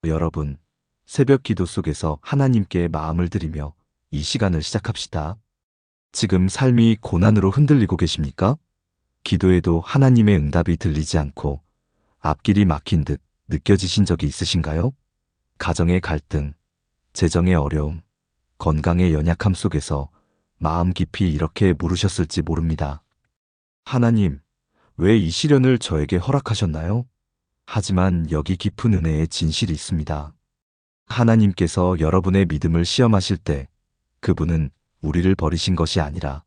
여러분, 새벽 기도 속에서 하나님께 마음을 드리며 이 시간을 시작합시다. 지금 삶이 고난으로 흔들리고 계십니까? 기도에도 하나님의 응답이 들리지 않고 앞길이 막힌 듯 느껴지신 적이 있으신가요? 가정의 갈등, 재정의 어려움, 건강의 연약함 속에서 마음 깊이 이렇게 물으셨을지 모릅니다. 하나님, 왜 이 시련을 저에게 허락하셨나요? 하지만 여기 깊은 은혜의 진실이 있습니다. 하나님께서 여러분의 믿음을 시험하실 때 그분은 우리를 버리신 것이 아니라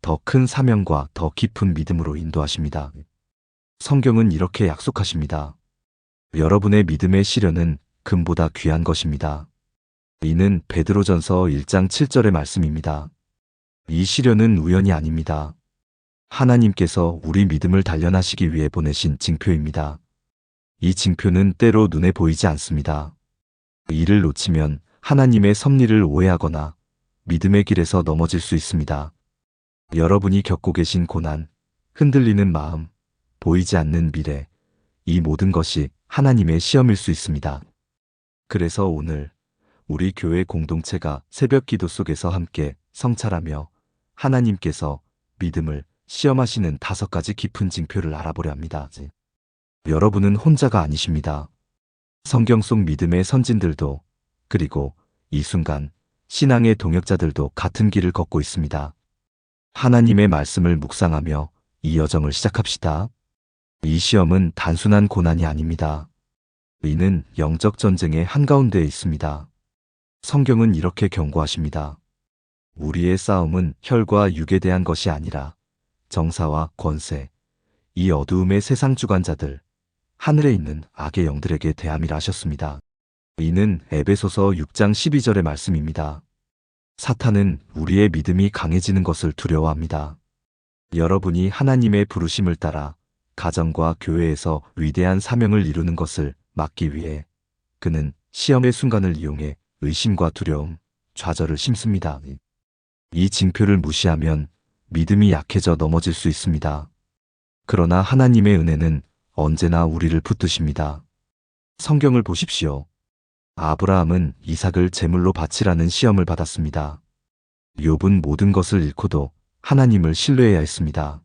더 큰 사명과 더 깊은 믿음으로 인도하십니다. 성경은 이렇게 약속하십니다. 여러분의 믿음의 시련은 금보다 귀한 것입니다. 이는 베드로전서 1장 7절의 말씀입니다. 이 시련은 우연이 아닙니다. 하나님께서 우리 믿음을 단련하시기 위해 보내신 징표입니다. 이 징표는 때로 눈에 보이지 않습니다. 이를 놓치면 하나님의 섭리를 오해하거나 믿음의 길에서 넘어질 수 있습니다. 여러분이 겪고 계신 고난, 흔들리는 마음, 보이지 않는 미래, 이 모든 것이 하나님의 시험일 수 있습니다. 그래서 오늘 우리 교회 공동체가 새벽 기도 속에서 함께 성찰하며 하나님께서 믿음을 시험하시는 5가지 깊은 징표를 알아보려 합니다. 여러분은 혼자가 아니십니다. 성경 속 믿음의 선진들도, 그리고 이 순간 신앙의 동역자들도 같은 길을 걷고 있습니다. 하나님의 말씀을 묵상하며 이 여정을 시작합시다. 이 시험은 단순한 고난이 아닙니다. 이는 영적 전쟁의 한가운데에 있습니다. 성경은 이렇게 경고하십니다. 우리의 싸움은 혈과 육에 대한 것이 아니라 정사와 권세, 이 어두움의 세상 주관자들, 하늘에 있는 악의 영들에게 대함이라 하셨습니다. 이는 에베소서 6장 12절의 말씀입니다. 사탄은 우리의 믿음이 강해지는 것을 두려워합니다. 여러분이 하나님의 부르심을 따라 가정과 교회에서 위대한 사명을 이루는 것을 막기 위해 그는 시험의 순간을 이용해 의심과 두려움, 좌절을 심습니다. 이 징표를 무시하면 믿음이 약해져 넘어질 수 있습니다. 그러나 하나님의 은혜는 언제나 우리를 붙드십니다. 성경을 보십시오. 아브라함은 이삭을 제물로 바치라는 시험을 받았습니다. 욥은 모든 것을 잃고도 하나님을 신뢰해야 했습니다.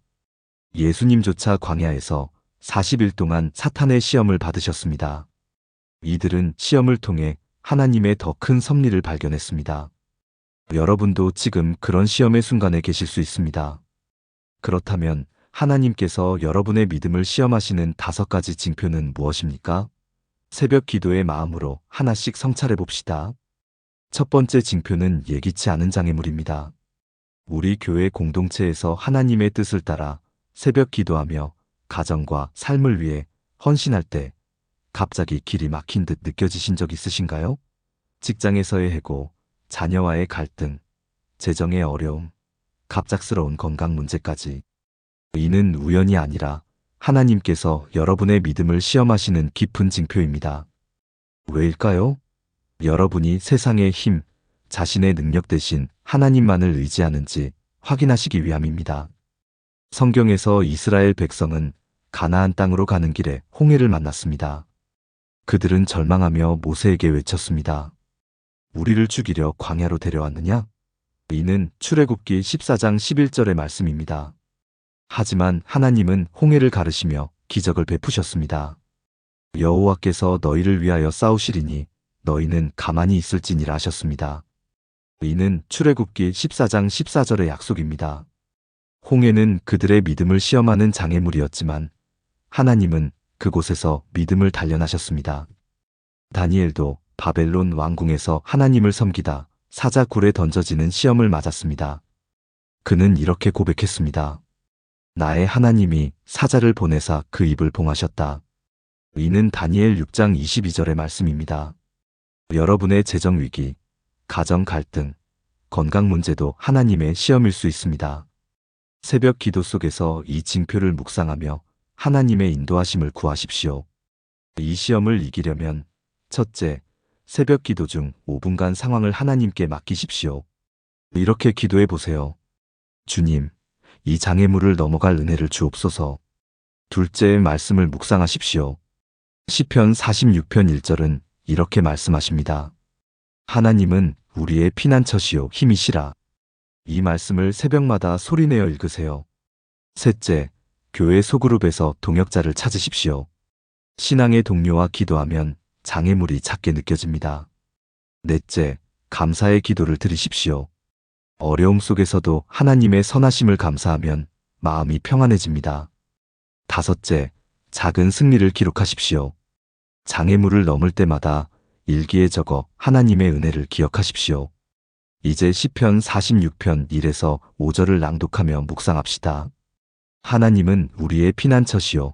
예수님조차 광야에서 40일 동안 사탄의 시험을 받으셨습니다. 이들은 시험을 통해 하나님의 더 큰 섭리를 발견했습니다. 여러분도 지금 그런 시험의 순간에 계실 수 있습니다. 그렇다면 하나님께서 여러분의 믿음을 시험하시는 5가지 징표는 무엇입니까? 새벽 기도의 마음으로 하나씩 성찰해 봅시다. 첫 번째 징표는 예기치 않은 장애물입니다. 우리 교회 공동체에서 하나님의 뜻을 따라 새벽 기도하며 가정과 삶을 위해 헌신할 때 갑자기 길이 막힌 듯 느껴지신 적 있으신가요? 직장에서의 해고, 자녀와의 갈등, 재정의 어려움, 갑작스러운 건강 문제까지. 이는 우연이 아니라 하나님께서 여러분의 믿음을 시험하시는 깊은 징표입니다. 왜일까요? 여러분이 세상의 힘, 자신의 능력 대신 하나님만을 의지하는지 확인하시기 위함입니다. 성경에서 이스라엘 백성은 가나안 땅으로 가는 길에 홍해를 만났습니다. 그들은 절망하며 모세에게 외쳤습니다. 우리를 죽이려 광야로 데려왔느냐? 이는 출애굽기 14장 11절의 말씀입니다. 하지만 하나님은 홍해를 가르시며 기적을 베푸셨습니다. 여호와께서 너희를 위하여 싸우시리니 너희는 가만히 있을지니라 하셨습니다. 이는 출애굽기 14장 14절의 약속입니다. 홍해는 그들의 믿음을 시험하는 장애물이었지만 하나님은 그곳에서 믿음을 단련하셨습니다. 다니엘도 바벨론 왕궁에서 하나님을 섬기다 사자굴에 던져지는 시험을 맞았습니다. 그는 이렇게 고백했습니다. 나의 하나님이 사자를 보내사 그 입을 봉하셨다. 이는 다니엘 6장 22절의 말씀입니다. 여러분의 재정 위기, 가정 갈등, 건강 문제도 하나님의 시험일 수 있습니다. 새벽 기도 속에서 이 징표를 묵상하며 하나님의 인도하심을 구하십시오. 이 시험을 이기려면 첫째, 새벽 기도 중 5분간 상황을 하나님께 맡기십시오. 이렇게 기도해 보세요. 주님, 이 장애물을 넘어갈 은혜를 주옵소서. 둘째, 말씀을 묵상하십시오. 시편 46편 1절은 이렇게 말씀하십니다. 하나님은 우리의 피난처시요 힘이시라. 이 말씀을 새벽마다 소리내어 읽으세요. 셋째, 교회 소그룹에서 동역자를 찾으십시오. 신앙의 동료와 기도하면 장애물이 작게 느껴집니다. 넷째, 감사의 기도를 드리십시오. 어려움 속에서도 하나님의 선하심을 감사하면 마음이 평안해집니다. 다섯째, 작은 승리를 기록하십시오. 장애물을 넘을 때마다 일기에 적어 하나님의 은혜를 기억하십시오. 이제 시편 46편 1에서 5절을 낭독하며 묵상합시다. 하나님은 우리의 피난처시요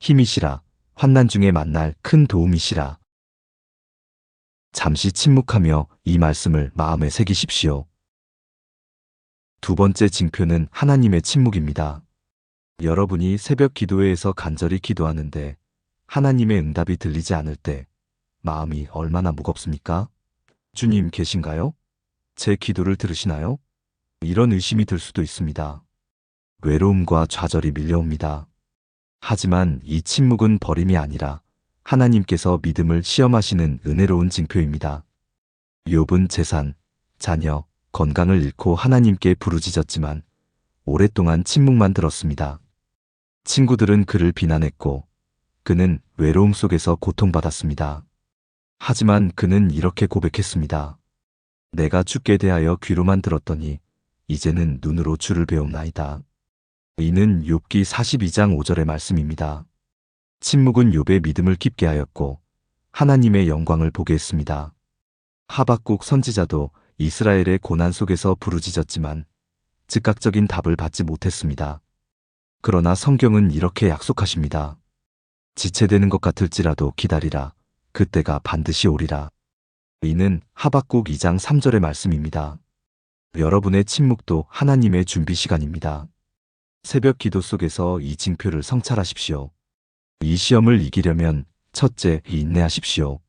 힘이시라. 환난 중에 만날 큰 도움이시라. 잠시 침묵하며 이 말씀을 마음에 새기십시오. 두 번째 징표는 하나님의 침묵입니다. 여러분이 새벽 기도회에서 간절히 기도하는데 하나님의 응답이 들리지 않을 때 마음이 얼마나 무겁습니까? 주님 계신가요? 제 기도를 들으시나요? 이런 의심이 들 수도 있습니다. 외로움과 좌절이 밀려옵니다. 하지만 이 침묵은 버림이 아니라 하나님께서 믿음을 시험하시는 은혜로운 징표입니다. 욥은 재산, 자녀, 건강을 잃고 하나님께 부르짖었지만 오랫동안 침묵만 들었습니다. 친구들은 그를 비난했고 그는 외로움 속에서 고통받았습니다. 하지만 그는 이렇게 고백했습니다. 내가 주께 대하여 귀로만 들었더니 이제는 눈으로 주를 배움나이다. 이는 욥기 42장 5절의 말씀입니다. 침묵은 욥의 믿음을 깊게 하였고 하나님의 영광을 보게 했습니다. 하박국 선지자도 이스라엘의 고난 속에서 부르짖었지만 즉각적인 답을 받지 못했습니다. 그러나 성경은 이렇게 약속하십니다. 지체되는 것 같을지라도 기다리라. 그때가 반드시 오리라. 이는 하박국 2장 3절의 말씀입니다. 여러분의 침묵도 하나님의 준비 시간입니다. 새벽 기도 속에서 이 징표를 성찰하십시오. 이 시험을 이기려면 첫째, 인내하십시오.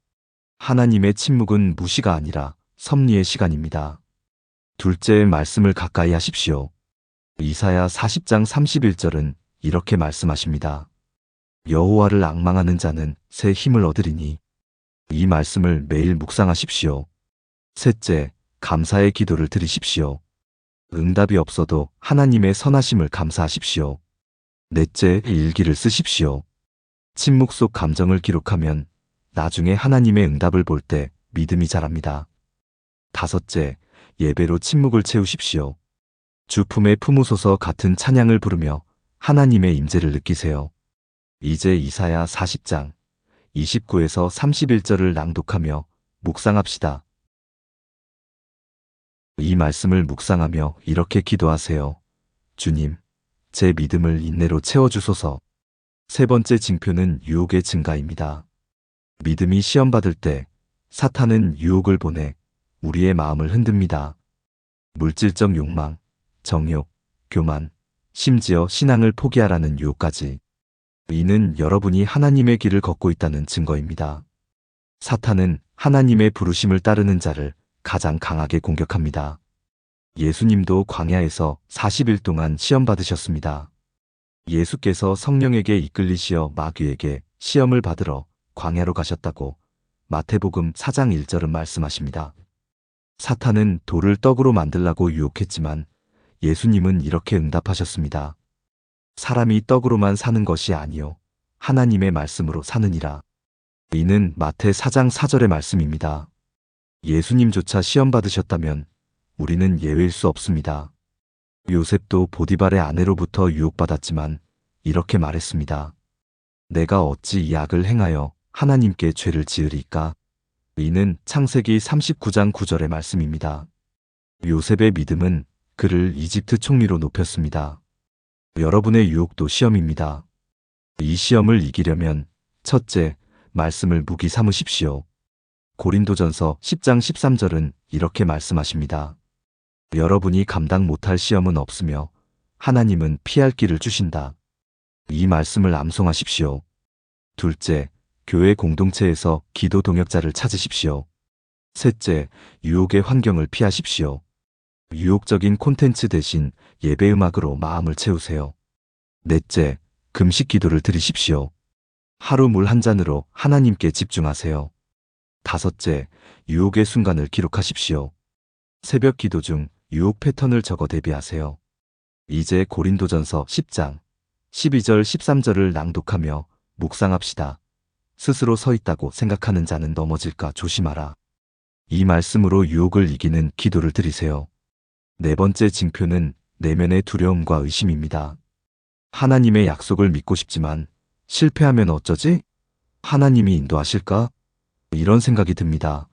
하나님의 침묵은 무시가 아니라 섭리의 시간입니다. 둘째, 말씀을 가까이 하십시오. 이사야 40장 31절은 이렇게 말씀하십니다. 여호와를 앙망하는 자는 새 힘을 얻으리니. 이 말씀을 매일 묵상하십시오. 셋째, 감사의 기도를 드리십시오. 응답이 없어도 하나님의 선하심을 감사하십시오. 넷째, 일기를 쓰십시오. 침묵 속 감정을 기록하면 나중에 하나님의 응답을 볼 때 믿음이 자랍니다. 다섯째, 예배로 침묵을 채우십시오. 주 품에 품으소서 같은 찬양을 부르며 하나님의 임재를 느끼세요. 이제 이사야 40장 29에서 31절을 낭독하며 묵상합시다. 이 말씀을 묵상하며 이렇게 기도하세요. 주님, 제 믿음을 인내로 채워주소서. 세 번째 징표는 유혹의 증가입니다. 믿음이 시험받을 때 사탄은 유혹을 보내 우리의 마음을 흔듭니다. 물질적 욕망, 정욕, 교만, 심지어 신앙을 포기하라는 유혹까지. 이는 여러분이 하나님의 길을 걷고 있다는 증거입니다. 사탄은 하나님의 부르심을 따르는 자를 가장 강하게 공격합니다. 예수님도 광야에서 40일 동안 시험받으셨습니다. 예수께서 성령에게 이끌리시어 마귀에게 시험을 받으러 광야로 가셨다고 마태복음 4장 1절은 말씀하십니다. 사탄은 돌을 떡으로 만들라고 유혹했지만 예수님은 이렇게 응답하셨습니다. 사람이 떡으로만 사는 것이 아니요 하나님의 말씀으로 사느니라. 이는 마태 4장 4절의 말씀입니다. 예수님조차 시험받으셨다면 우리는 예외일 수 없습니다. 요셉도 보디발의 아내로부터 유혹받았지만 이렇게 말했습니다. 내가 어찌 이 악을 행하여 하나님께 죄를 지으리까? 이는 창세기 39장 9절의 말씀입니다. 요셉의 믿음은 그를 이집트 총리로 높였습니다. 여러분의 유혹도 시험입니다. 이 시험을 이기려면 첫째, 말씀을 무기 삼으십시오. 고린도전서 10장 13절은 이렇게 말씀하십니다. 여러분이 감당 못할 시험은 없으며 하나님은 피할 길을 주신다. 이 말씀을 암송하십시오. 둘째, 교회 공동체에서 기도 동역자를 찾으십시오. 셋째, 유혹의 환경을 피하십시오. 유혹적인 콘텐츠 대신 예배 음악으로 마음을 채우세요. 넷째, 금식 기도를 드리십시오. 하루 물 한 잔으로 하나님께 집중하세요. 5째, 유혹의 순간을 기록하십시오. 새벽 기도 중 유혹 패턴을 적어 대비하세요. 이제 고린도전서 10장 12절 13절을 낭독하며 묵상합시다. 스스로 서 있다고 생각하는 자는 넘어질까 조심하라. 이 말씀으로 유혹을 이기는 기도를 드리세요. 네 번째 징표는 내면의 두려움과 의심입니다. 하나님의 약속을 믿고 싶지만 실패하면 어쩌지? 하나님이 인도하실까? 이런 생각이 듭니다.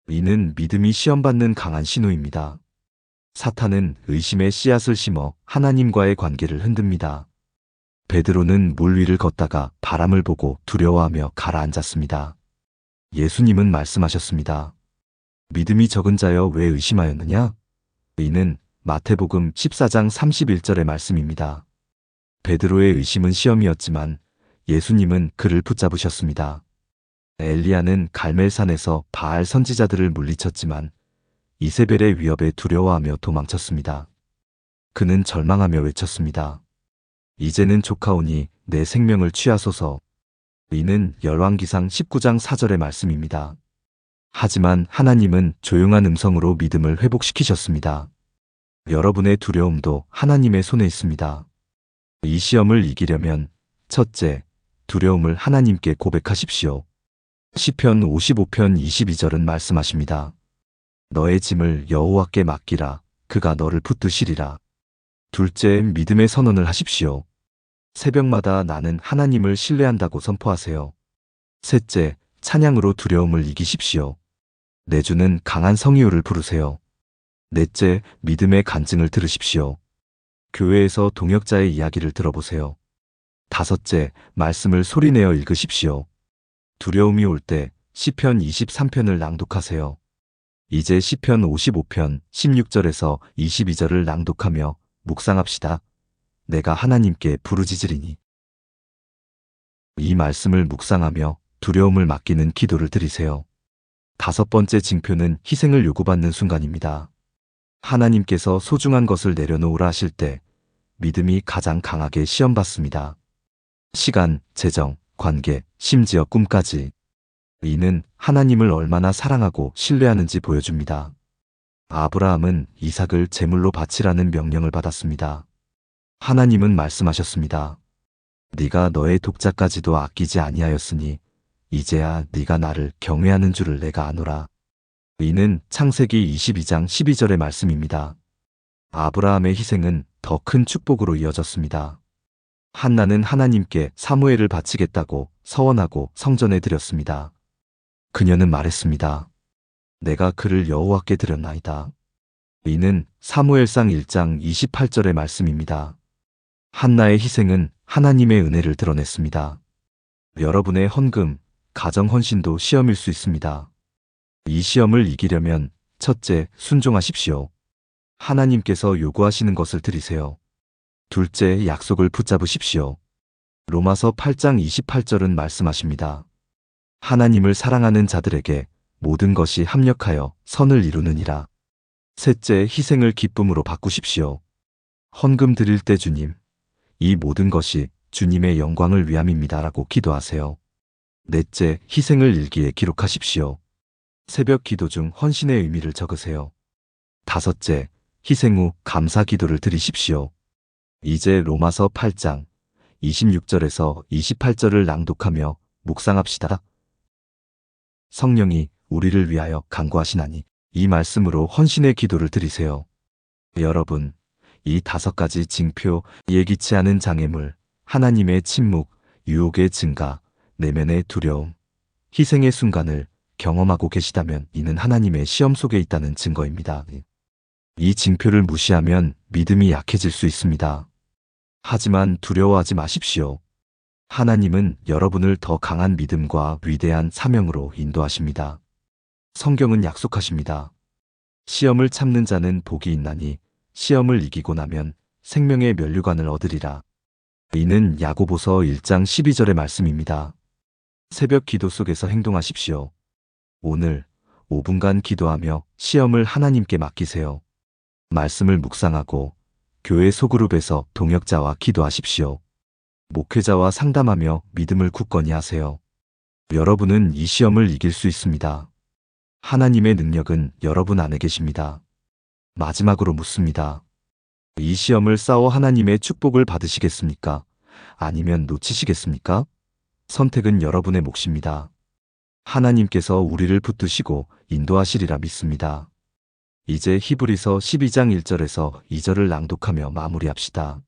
이는 믿음이 시험받는 강한 신호입니다. 사탄은 의심의 씨앗을 심어 하나님과의 관계를 흔듭니다. 베드로는 물 위를 걷다가 바람을 보고 두려워하며 가라앉았습니다. 예수님은 말씀하셨습니다. 믿음이 적은 자여 왜 의심하였느냐? 이는 마태복음 14장 31절의 말씀입니다. 베드로의 의심은 시험이었지만 예수님은 그를 붙잡으셨습니다. 엘리야는 갈멜산에서 바알 선지자들을 물리쳤지만 이세벨의 위협에 두려워하며 도망쳤습니다. 그는 절망하며 외쳤습니다. 이제는 조카오니 내 생명을 취하소서. 이는 열왕기상 19장 4절의 말씀입니다. 하지만 하나님은 조용한 음성으로 믿음을 회복시키셨습니다. 여러분의 두려움도 하나님의 손에 있습니다. 이 시험을 이기려면 첫째, 두려움을 하나님께 고백하십시오. 시편 55편 22절은 말씀하십니다. 너의 짐을 여호와께 맡기라. 그가 너를 붙드시리라. 둘째, 믿음의 선언을 하십시오. 새벽마다 나는 하나님을 신뢰한다고 선포하세요. 셋째, 찬양으로 두려움을 이기십시오. 내주는 강한 성의호를 부르세요. 넷째, 믿음의 간증을 들으십시오. 교회에서 동역자의 이야기를 들어보세요. 다섯째, 말씀을 소리내어 읽으십시오. 두려움이 올 때 시편 23편을 낭독하세요. 이제 시편 55편 16절에서 22절을 낭독하며 묵상합시다. 내가 하나님께 부르짖으리니. 이 말씀을 묵상하며 두려움을 맡기는 기도를 드리세요. 다섯 번째 징표는 희생을 요구받는 순간입니다. 하나님께서 소중한 것을 내려놓으라 하실 때 믿음이 가장 강하게 시험받습니다. 시간, 재정, 관계, 심지어 꿈까지. 이는 하나님을 얼마나 사랑하고 신뢰하는지 보여줍니다. 아브라함은 이삭을 제물로 바치라는 명령을 받았습니다. 하나님은 말씀하셨습니다. 네가 너의 독자까지도 아끼지 아니하였으니 이제야 네가 나를 경외하는 줄을 내가 아노라. 이는 창세기 22장 12절의 말씀입니다. 아브라함의 희생은 더 큰 축복으로 이어졌습니다. 한나는 하나님께 사무엘을 바치겠다고 서원하고 성전에 드렸습니다. 그녀는 말했습니다. 내가 그를 여호와께 드렸나이다. 이는 사무엘상 1장 28절의 말씀입니다. 한나의 희생은 하나님의 은혜를 드러냈습니다. 여러분의 헌금, 가정 헌신도 시험일 수 있습니다. 이 시험을 이기려면 첫째, 순종하십시오. 하나님께서 요구하시는 것을 드리세요. 둘째, 약속을 붙잡으십시오. 로마서 8장 28절은 말씀하십니다. 하나님을 사랑하는 자들에게 모든 것이 합력하여 선을 이루느니라. 셋째, 희생을 기쁨으로 바꾸십시오. 헌금 드릴 때 주님, 이 모든 것이 주님의 영광을 위함입니다라고 기도하세요. 넷째, 희생을 일기에 기록하십시오. 새벽 기도 중 헌신의 의미를 적으세요. 다섯째, 희생 후 감사 기도를 드리십시오. 이제 로마서 8장 26절에서 28절을 낭독하며 묵상합시다. 성령이 우리를 위하여 간구하시나니 이 말씀으로 헌신의 기도를 드리세요. 여러분, 이 5가지 징표, 예기치 않은 장애물, 하나님의 침묵, 유혹의 증가, 내면의 두려움, 희생의 순간을 경험하고 계시다면 이는 하나님의 시험 속에 있다는 증거입니다. 이 징표를 무시하면 믿음이 약해질 수 있습니다. 하지만 두려워하지 마십시오. 하나님은 여러분을 더 강한 믿음과 위대한 사명으로 인도하십니다. 성경은 약속하십니다. 시험을 참는 자는 복이 있나니 시험을 이기고 나면 생명의 면류관을 얻으리라. 이는 야고보서 1장 12절의 말씀입니다. 새벽 기도 속에서 행동하십시오. 오늘 5분간 기도하며 시험을 하나님께 맡기세요. 말씀을 묵상하고 교회 소그룹에서 동역자와 기도하십시오. 목회자와 상담하며 믿음을 굳건히 하세요. 여러분은 이 시험을 이길 수 있습니다. 하나님의 능력은 여러분 안에 계십니다. 마지막으로 묻습니다. 이 시험을 싸워 하나님의 축복을 받으시겠습니까? 아니면 놓치시겠습니까? 선택은 여러분의 몫입니다. 하나님께서 우리를 붙드시고 인도하시리라 믿습니다. 이제 히브리서 12장 1절에서 2절을 낭독하며 마무리합시다.